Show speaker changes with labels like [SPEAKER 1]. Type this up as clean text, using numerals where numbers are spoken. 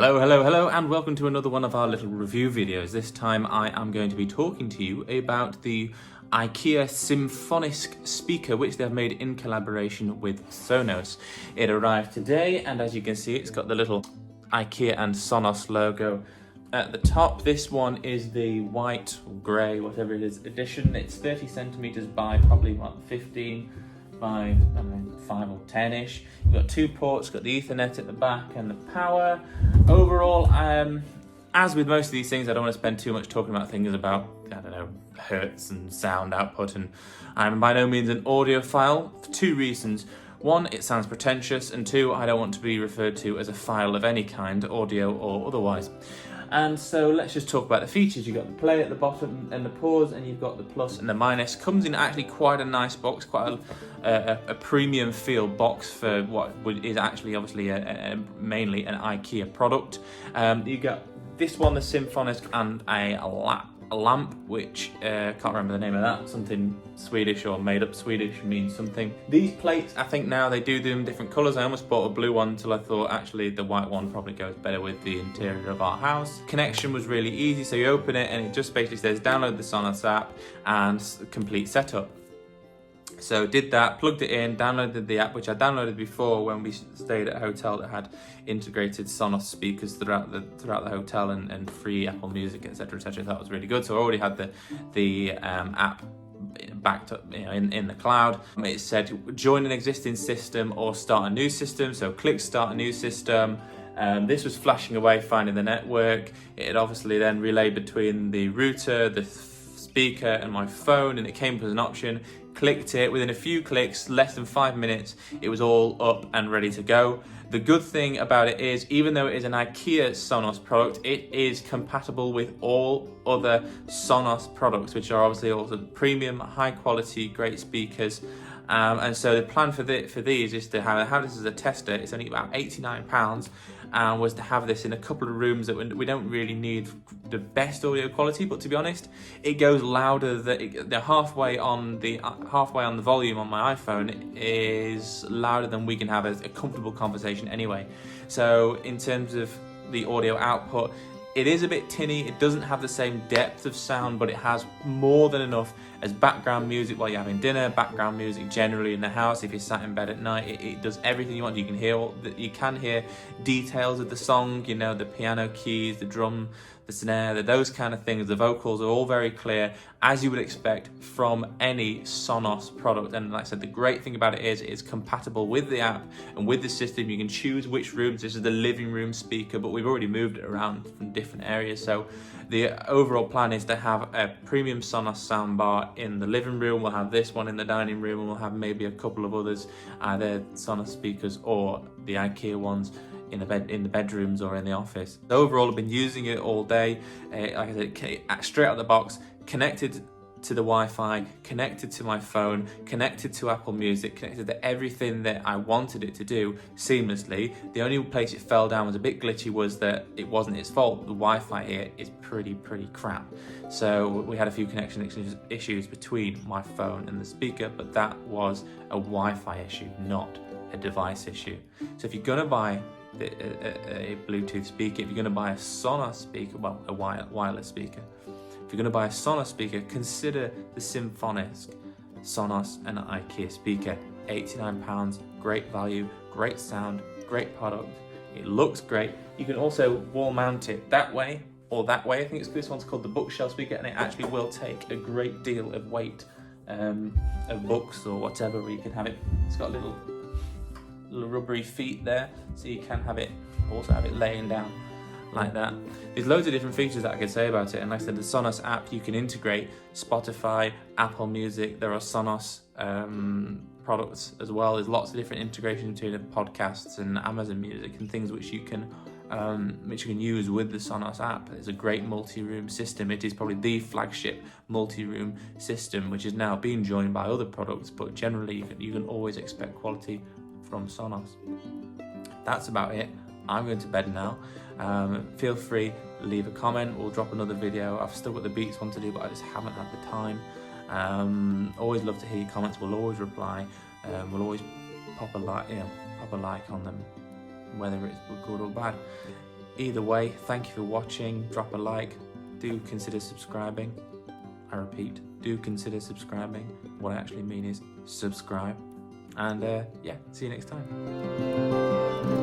[SPEAKER 1] Hello, and welcome to another one of our little review videos. This time I am going to be talking to you about the Ikea Symfonisk speaker, which they've made in collaboration with Sonos. It arrived today, and as you can see, it's got the little Ikea and Sonos logo at the top. This one is the white or grey, whatever it is, edition. It's 30 centimeters by probably 15 by, I don't know, 5 or 10-ish. You've got two ports, got the Ethernet at the back and the power. Overall, as with most of these things, I don't want to spend too much talking about things about, I don't know, hertz and sound output, and I'm by no means an audiophile for two reasons. One, it sounds pretentious, and two, I don't want to be referred to as a file of any kind, audio or otherwise. And so let's just talk about the features. You've got the play at the bottom and the pause, and you've got the plus and the minus. Comes in actually quite a nice box, quite a premium feel box for what is actually obviously mainly an Ikea product. You got this one, the Symfonisk, and a lamp, which can't remember the name of that, something Swedish or made up Swedish means something. These plates, I think now they do them different colours. I almost bought a blue one until I thought actually the white one probably goes better with the interior of our house. Connection was really easy, so you open it and it just basically says download the Sonos app and complete setup. So did that, plugged it in, downloaded the app, which I downloaded before when we stayed at a hotel that had integrated Sonos speakers throughout the hotel and free Apple Music, etc., etc. That was really good. So I already had the app backed up, in the cloud. It said join an existing system or start a new system. So click start a new system. This was flashing away, finding the network. It had obviously then relayed between the router, the speaker, and my phone, and it came up as an option. Clicked it, within a few clicks, less than 5 minutes, it was all up and ready to go. The good thing about it is, even though it is an Ikea Sonos product, it is compatible with all other Sonos products, which are obviously also premium, high quality, great speakers. And so the plan for these is to have this as a tester. It's only about £89, and was to have this in a couple of rooms that we don't really need the best audio quality, but to be honest, it goes louder. The halfway on the volume on my iPhone is louder than we can have a comfortable conversation anyway. So in terms of the audio output, it is a bit tinny. It doesn't have the same depth of sound, but it has more than enough as background music while you're having dinner, background music generally in the house. If you're sat in bed at night, it does everything you want. You can hear details of the song, the piano keys, the drum, the snare, those kind of things. The vocals are all very clear, as you would expect from any Sonos product. And like I said, the great thing about it is it's compatible with the app and with the system. You can choose which rooms. This is the living room speaker, but we've already moved it around from different areas. So the overall plan is to have a premium Sonos soundbar in the living room. We'll have this one in the dining room, and we'll have maybe a couple of others, either Sonos speakers or the Ikea ones in the bedrooms or in the office. So overall, I've been using it all day. Like I said, straight out of the box, connected to the Wi-Fi, connected to my phone, connected to Apple Music, connected to everything that I wanted it to do seamlessly. The only place it fell down was a bit glitchy was that it wasn't its fault. The Wi-Fi here is pretty crap. So we had a few connection issues between my phone and the speaker, but that was a Wi-Fi issue, not a device issue. So if you're gonna buy a Bluetooth speaker, if you're gonna buy a Sonos speaker, well, a wireless speaker, if you're going to buy a Sonos speaker, consider the Symfonisk Sonos and Ikea speaker. £89, great value, great sound, great product. It looks great. You can also wall mount it that way or that way. I think this one's called the bookshelf speaker, and it actually will take a great deal of weight of books or whatever, where you can have it. It's got little rubbery feet there, so you can also have it laying down like that. There's loads of different features that I could say about it, and like I said, the Sonos app, you can integrate Spotify, Apple Music. There are Sonos products as well. There's lots of different integrations between podcasts and Amazon Music and things which you can use with the Sonos app. It's a great multi-room system. It is probably the flagship multi-room system, which is now being joined by other products, but generally you can always expect quality from Sonos. That's about it. I'm going to bed now. Feel free, leave a comment. We'll drop another video. I've still got the Beats one to do, but I just haven't had the time. Always love to hear your comments. We'll always reply. We'll always pop a like on them, whether it's good or bad. Either way, thank you for watching. Drop a like. Do consider subscribing. I repeat, do consider subscribing. What I actually mean is subscribe. And yeah, see you next time.